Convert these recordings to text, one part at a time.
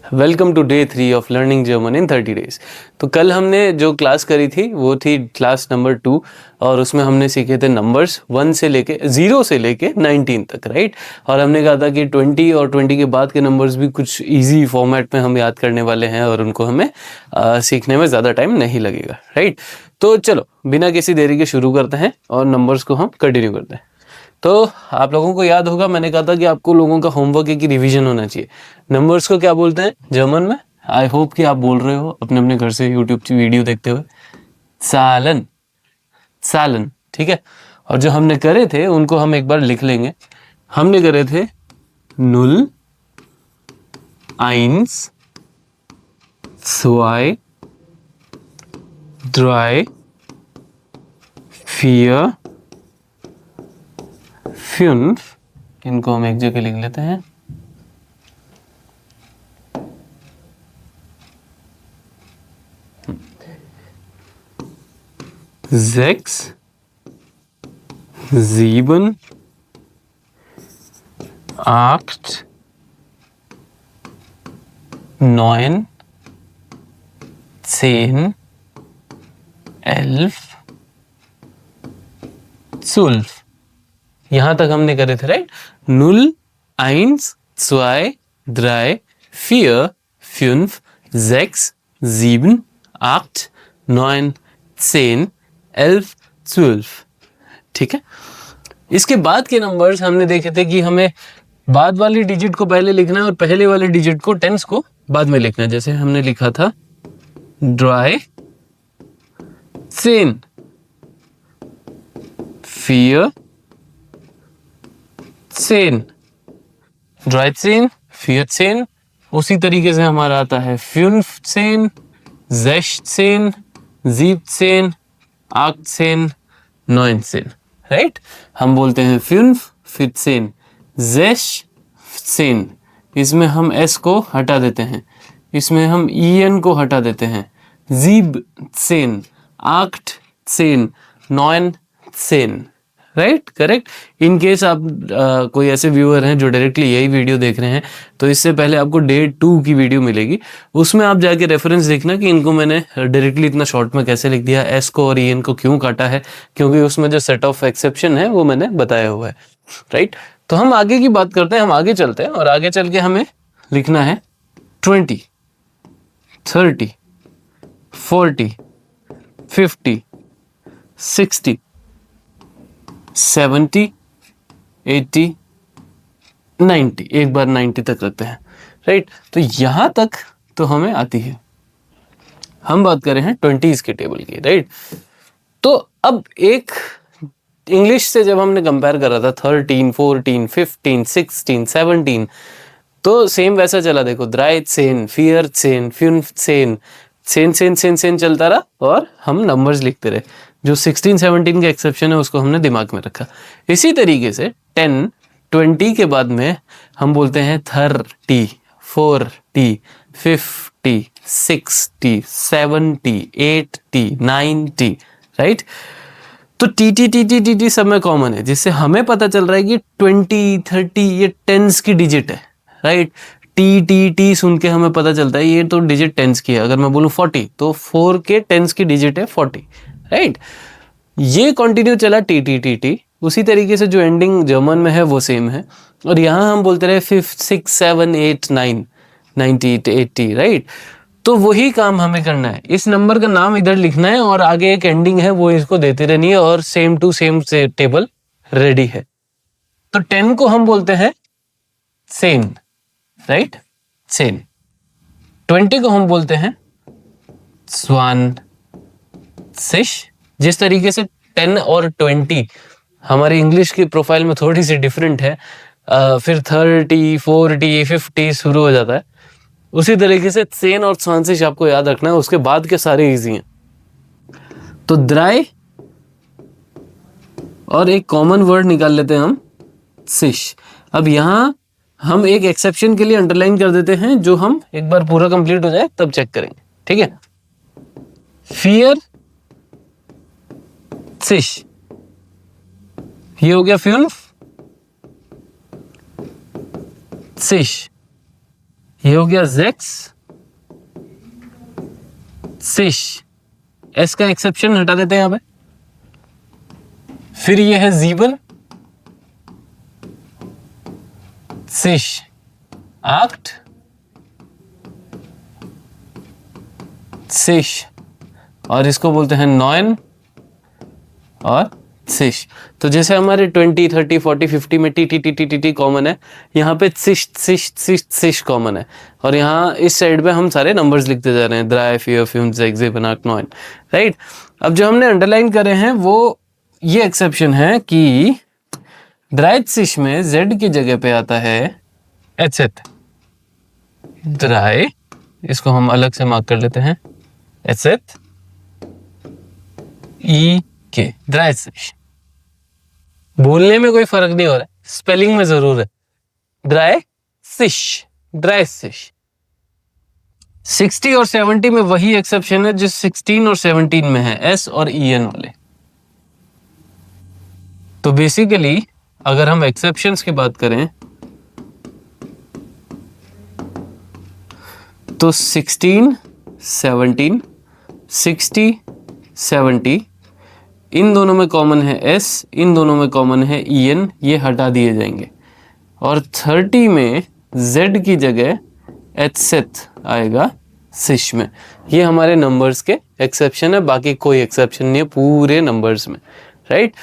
Welcome to day 3 of learning German in 30 days. तो कल हमने जो क्लास करी थी वो थी क्लास नंबर 2 और उसमें हमने सीखे थे नंबर्स 1 से लेके 0 से लेके 19 तक, राइट। और हमने कहा था कि 20 और 20 के बाद के नंबर्स भी कुछ इजी फॉर्मेट में हम याद करने वाले हैं और उनको हमें सीखने में ज़्यादा टाइम नहीं लगेगा, राइट। तो चलो बिना किसी देरी के शुरू करते हैं और नंबर्स को हम कंटिन्यू करते हैं। तो आप लोगों को याद होगा, मैंने कहा था कि आपको लोगों का होमवर्क है कि रिवीजन होना चाहिए। नंबर्स को क्या बोलते हैं जर्मन में? आई होप कि आप बोल रहे हो अपने अपने घर से यूट्यूब की वीडियो देखते हुए। सालन, सालन, ठीक है। और जो हमने करे थे उनको हम एक बार लिख लेंगे। हमने करे थे 0, 1, 2, 3, 4, 5। इनको हम एक जगह लिख लेते हैं। 6, 7, 8, 9, 10, 11, 12। यहां तक हमने करे थे, राइट। 0, 1, 2, 3, 4, 5, 6, 7, 8, 9, 10, 11, 12, ठीक है। इसके बाद के नंबर्स हमने देखे थे कि हमें बाद वाली डिजिट को पहले लिखना है और पहले वाले डिजिट को, टेंस को, बाद में लिखना है। जैसे हमने लिखा था ड्राई, 10, 4, 10, ड्राई 10, 14। उसी तरीके से हमारा आता है 15, 16, 17, 18, 19, राइट। हम बोलते हैं 5, 14, 16। इसमें हम एस को हटा देते हैं, इसमें हम ईएन को हटा देते हैं। 17, 18, 19, राइट, करेक्ट। इन केस आप कोई ऐसे व्यूअर हैं जो डायरेक्टली यही वीडियो देख रहे हैं, तो इससे पहले आपको डे 2 की वीडियो मिलेगी, उसमें आप जाके रेफरेंस देखना कि इनको मैंने डायरेक्टली इतना शॉर्ट में कैसे लिख दिया, एस को और ईएन को क्यों काटा है, क्योंकि उसमें जो सेट ऑफ एक्सेप्शन है वो मैंने बताया हुआ है, राइट। तो हम आगे की बात करते हैं, हम आगे चलते हैं और आगे चल के हमें लिखना है 20, 30, 40, 50, 60, 70, 80, 90। एक बार 90 तक रखते हैं, राइट। तो यहां तक तो हमें आती है। हम बात कर रहे हैं 20s के टेबल की, राइट। तो अब एक इंग्लिश से जब हमने कंपेयर करा था 13, 14, 15, 16, 17, तो सेम वैसा चला। देखो ड्राई सेन, फियर सेन, फ्यून सेन, सेन सेन सेन सेन चलता रहा और हम नंबर्स लिखते रहे। जो 16, 17 का एक्सेप्शन है उसको हमने दिमाग में रखा। इसी तरीके से 10, 20 के बाद में हम बोलते हैं 30, 40, 50, 60, 70, 80, 90, राइट। तो टी सब में कॉमन है, जिससे हमें पता चल रहा है कि 20, 30 ये टेंस की डिजिट है, राइट। टी सुन के हमें पता चलता है ये तो डिजिट टेंस की है। अगर मैं बोलूं 40 तो 4 के टेंस की डिजिट है 40, राइट। ये कंटिन्यू चला टी। उसी तरीके से जो एंडिंग जर्मन में है वो सेम है। और यहाँ हम बोलते रहे 5, 6, 7, 8, 9, 90, 80, राइट। तो वही काम हमें करना है, इस नंबर का नाम इधर लिखना है और आगे एक एंडिंग है वो इसको देते रहनी है और सेम टू सेम से टेबल रेडी है। तो 10 को हम बोलते हैं सेन, राइट, सेन। 20 को हम बोलते हैं स्वान, सिश। जिस तरीके से 10 और 20 हमारी इंग्लिश की प्रोफाइल में थोड़ी सी डिफरेंट है, फिर 30, 40, 50 शुरू हो जाता है, उसी तरीके से सेन और स्वानसिश आपको याद रखना है। उसके बाद के सारे इजी हैं। तो ड्राई और एक कॉमन वर्ड निकाल लेते हैं हम, सिश। अब यहां हम एक एक्सेप्शन के लिए अंडरलाइन कर देते हैं, जो हम एक बार पूरा कंप्लीट हो जाए तब चेक करेंगे, ठीक है। फियर सिश, ये हो गया फ्यून सिश, ये हो गया जेक्स सिश, एस का एक्सेप्शन हटा देते हैं यहां पे। फिर ये है जीवन सिश आक्ट सिश, और इसको बोलते हैं नॉयन और सिश। तो जैसे हमारे 20, 30, 40, 50 में T T T T T T common है, यहाँ पे सिश सिश सिश सिश कॉमन है, और यहाँ इस साइड पे हम सारे नंबर्स लिखते जा रहे हैं, द्राय फियर फ्यूम जेक्सेबन आर्क नॉयन, राइट। अब जो हमने अंडरलाइन करे हैं वो ये एक्सेप्शन है कि द्राइट सिश में जेड की जगह पे आता है एचेथ, द्राय, इसको हम अलग से मार्क कर लेते हैं, एचेथ ई के, द्राइट सिश। बोलने में कोई फर्क नहीं हो रहा है, स्पेलिंग में जरूर है, ड्राई सिश, ड्राई सिश। 60 और 70 में वही एक्सेप्शन है जो 16 और 17 में है, एस और ई एन वाले। तो बेसिकली अगर हम एक्सेप्शंस की बात करें तो 16, 17, 60, 70, इन दोनों में कॉमन है एस, इन दोनों में कॉमन है ई एन, ये हटा दिए जाएंगे। और 30 में जेड की जगह एच सेथ आएगा सिश में। ये हमारे नंबर्स के एक्सेप्शन है, बाकी कोई एक्सेप्शन नहीं है पूरे नंबर्स में, राइट।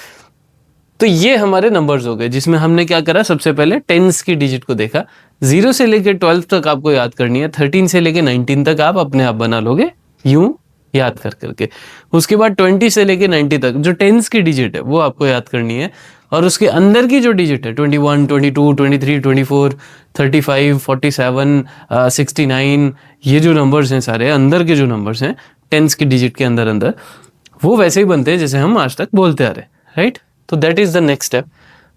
तो ये हमारे नंबर्स हो गए जिसमें हमने क्या करा, सबसे पहले टेंस की डिजिट को देखा। 0 से लेके 12 तक आपको याद करनी है, 13 से लेके 19 तक आप अपने आप बना लोगे यूं याद कर करके। उसके बाद 20 से लेके 90 तक जो टेंस की डिजिट है वो आपको याद करनी है, और उसके अंदर की जो डिजिट है 21, 22, 23, 24, 35, 47, 69, ये जो नंबर्स हैं सारे अंदर के जो नंबर्स हैं टेंस की डिजिट के अंदर अंदर, वो वैसे ही बनते हैं जैसे हम आज तक बोलते आ रहे हैं, राइट। तो that is the next step.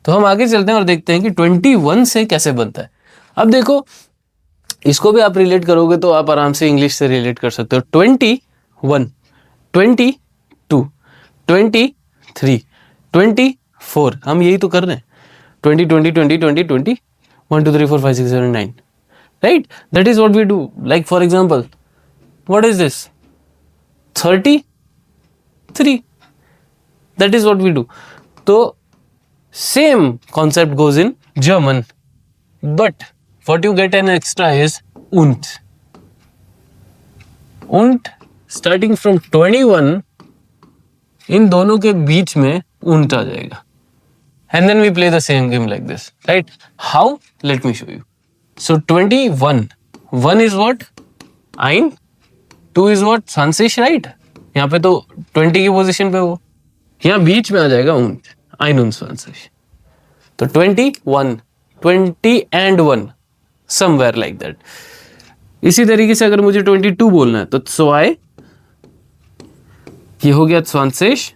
तो हम आगे चलते हैं और देखते हैं कि 21 से कैसे बनता है। अब देखो इसको भी आप रिलेट करोगे तो आप आराम से इंग्लिश से रिलेट कर सकते हो। 21, 22, 23, 24, हम यही तो कर रहे हैं, 20, 20, 20, 20, 20, 1, 2, 3, 4, 5, 6, 7, 9, right? That is what we do. Like for example, what is this? 33. That is what we do. So same concept goes in German, but what you get an extra is und. Und starting from 21, इन दोनों के बीच में und आ जाएगा. And then we play the same game like this, right? How? Let me show you. So 21, 1 is what? Ein, 2 is what? Sansish, right? यहाँ पे तो 20 की position पे वो, यहाँ बीच में आ जाएगा und, ein und Sansish. तो 21, 20 and 1, somewhere like that. इसी तरीके से अगर मुझे 22 बोलना है तो zwei, ये हो गया 20,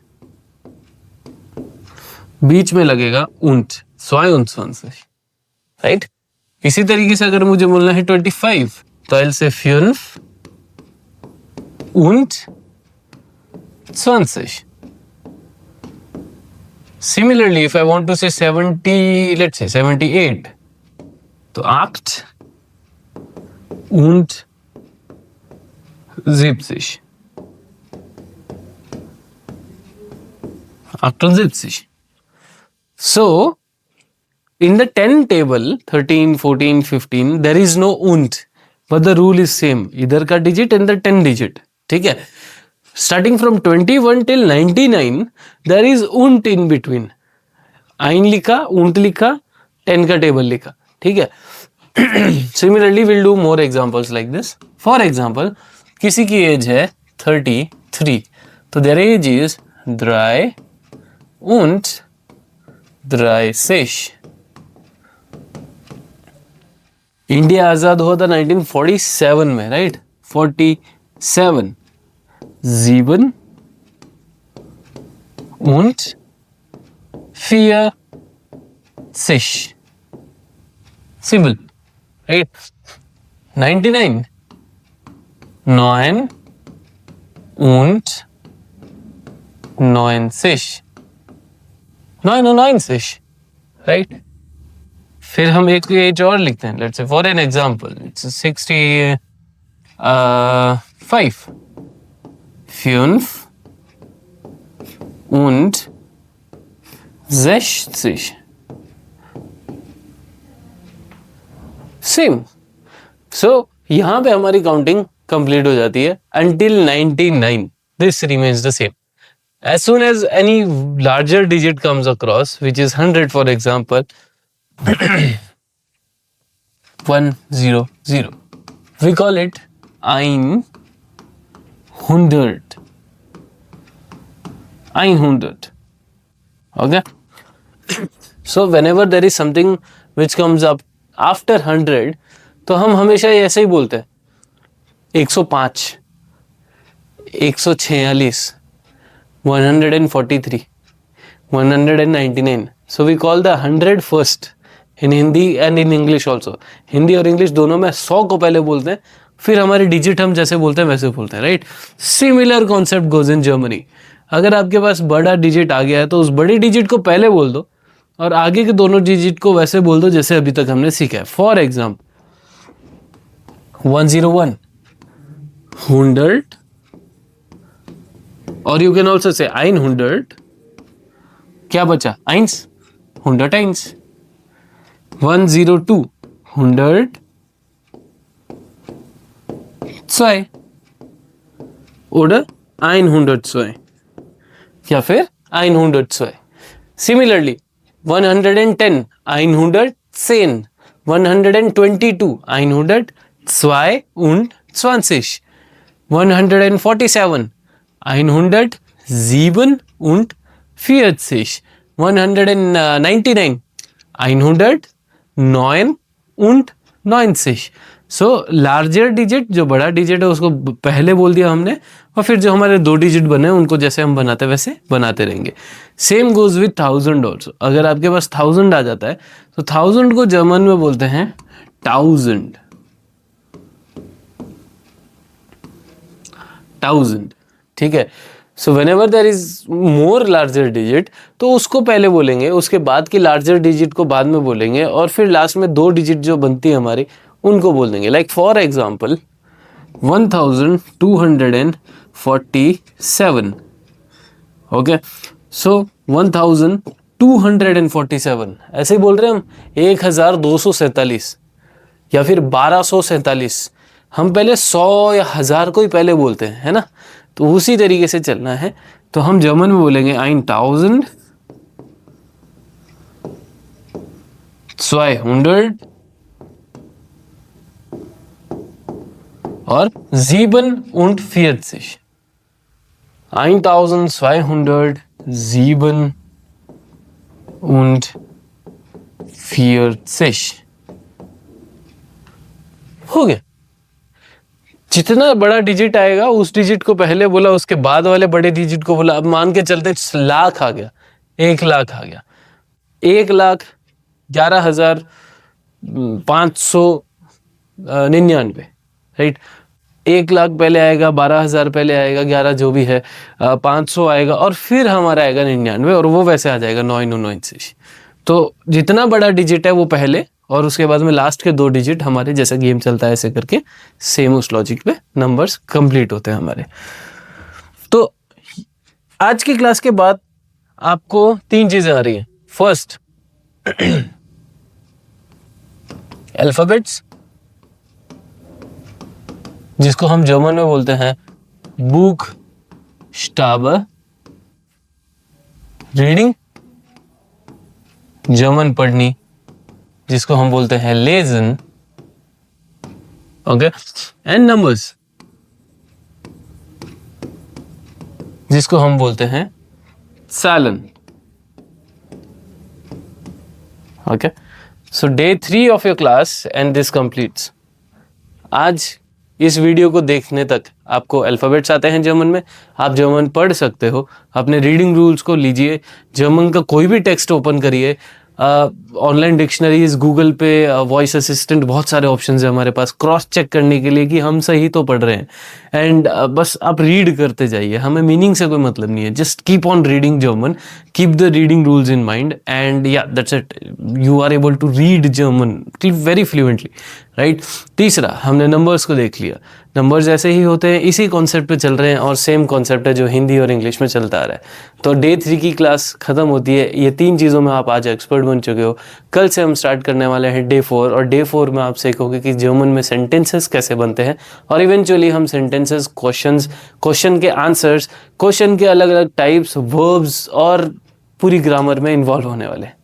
बीच में लगेगा und, zwei und 20, राइट। इसी तरीके से अगर मुझे बोलना है 25 तो I'll say 5 und 20. Similarly, if I want to say 70, let's say 78, तो 8 und 70. 78. So, in the 10 table, 13, 14, 15, there is no und, but the rule is same. इधर का digit and the 10 digit. ठीक है? Starting from 21 till 99, there is und in between. Ein लिखा, und लिखा, 10 का table लिखा. ठीक है? Similarly, we'll do more examples like this. For example, किसी की age है 33, तो their age is 3 und 30. India आजाद हुआ था 1947 में, right? 47. 7 und 40. Simple, right? 99. 9 und 90. 99, right? फिर हम एक एज और लिखते हैं, let's say for an example it's 65 5 und 60 same. So यहां पे हमारी काउंटिंग कंप्लीट हो जाती है until 99 this remains the same. As soon as any larger digit comes across, which is 100 for example, 100, we call it 100. 100. Okay. So whenever there is something which comes up after 100, तो हम हमेशा ऐसे ही बोलते हैं 105, 146, 143, 199. So we call the 100 first in Hindi and in English also. Hindi और English दोनों में 100 को पहले बोलते हैं, फिर हमारी डिजिट हम जैसे बोलते हैं वैसे बोलते हैं, right? Similar concept goes in Germany. अगर आपके पास बड़ा डिजिट आ गया है तो उस बड़ी डिजिट को पहले बोल दो और आगे के दोनों डिजिट को वैसे बोल दो जैसे अभी तक हमने सीखा है. फॉर एग्जाम्पल 101, 100, और यू कैन ऑल्सो से 100. क्या बचा? 1, 101. 102, 100, 2 oder 102 या फिर 102. Similarly 110, 110, 122, 122 und 147, 147 und 40, 199, 109 und 90. सो लार्जर डिजिट, जो बड़ा डिजिट है उसको पहले बोल दिया हमने, और फिर जो हमारे दो डिजिट बने उनको जैसे हम बनाते वैसे बनाते रहेंगे. Same goes with 1000 also. अगर आपके पास 1000 आ जाता है तो 1000 को जर्मन में बोलते हैं 1000. ठीक है. So whenever there is more larger digit तो उसको पहले बोलेंगे, उसके बाद की लार्जर डिजिट को बाद में बोलेंगे, और फिर लास्ट में दो डिजिट जो बनती है हमारी उनको बोल देंगे. Like for example 1247. ओके. सो 1247 ऐसे ही बोल रहे हैं हम. 1247 या फिर 1247. हम पहले 100 या 1000 को ही पहले बोलते हैं, है ना? तो उसी तरीके से चलना है. तो हम जर्मन में बोलेंगे 1200 और 47. 1247 हो गया. जितना बड़ा डिजिट आएगा उस डिजिट को पहले बोला, उसके बाद वाले बड़े डिजिट को बोला. अब मान के चलते लाख आ गया, 1 लाख आ गया, 1,11,599, राइट? 1 लाख पहले आएगा, 12,000 पहले आएगा, 11 जो भी है, 500 आएगा, और फिर हमारा आएगा 99, और वो वैसे आ जाएगा 999. तो जितना बड़ा डिजिट है वो पहले, और उसके बाद में लास्ट के दो डिजिट हमारे, जैसा गेम चलता है ऐसे करके सेम उस लॉजिक पे नंबर्स कंप्लीट होते हैं हमारे. तो आज की क्लास के बाद आपको 3 चीजें आ रही हैं. फर्स्ट, अल्फाबेट्स, जिसको हम जर्मन में बोलते हैं बुखस्टाबे. रीडिंग, जर्मन पढ़नी, जिसको हम बोलते हैं लेजन. ओके. एंड नंबर्स, जिसको हम बोलते हैं सालन. Okay. So day 3 of your class and this completes. आज इस वीडियो को देखने तक आपको अल्फ़ाबेट्स आते हैं जर्मन में, आप जर्मन पढ़ सकते हो. अपने रीडिंग रूल्स को लीजिए, जर्मन का कोई भी टेक्स्ट ओपन करिए, ऑनलाइन डिक्शनरीज, गूगल पे वॉइस असिस्टेंट, बहुत सारे ऑप्शंस है हमारे पास क्रॉस चेक करने के लिए कि हम सही तो पढ़ रहे हैं। एंड बस आप रीड करते जाइए, हमें मीनिंग से कोई मतलब नहीं है, just keep on reading German, keep the reading rules in mind and या that's it, you are able to read German very fluently, right. तीसरा, हमने नंबर्स को देख लिया, नंबर्स ऐसे ही होते हैं, इसी कॉन्सेप्ट पे चल रहे हैं और सेम कॉन्सेप्ट है जो हिंदी और इंग्लिश में चलता आ रहा है। तो डे 3 की क्लास खत्म होती है, ये 3 चीज़ों में आप आज एक्सपर्ट बन चुके हो। कल से हम स्टार्ट करने वाले हैं डे 4, और डे 4 में आप सीखोगे कि जर्मन में सेंटेंसेस कैसे बनते हैं, और इवेंचुअली हम सेंटेंसेस, क्वेश्चंस, क्वेश्चन के आंसर्स, क्वेश्चन के अलग अलग टाइप्स, वर्ब्स और पूरी ग्रामर में इन्वॉल्व होने वाले हैं।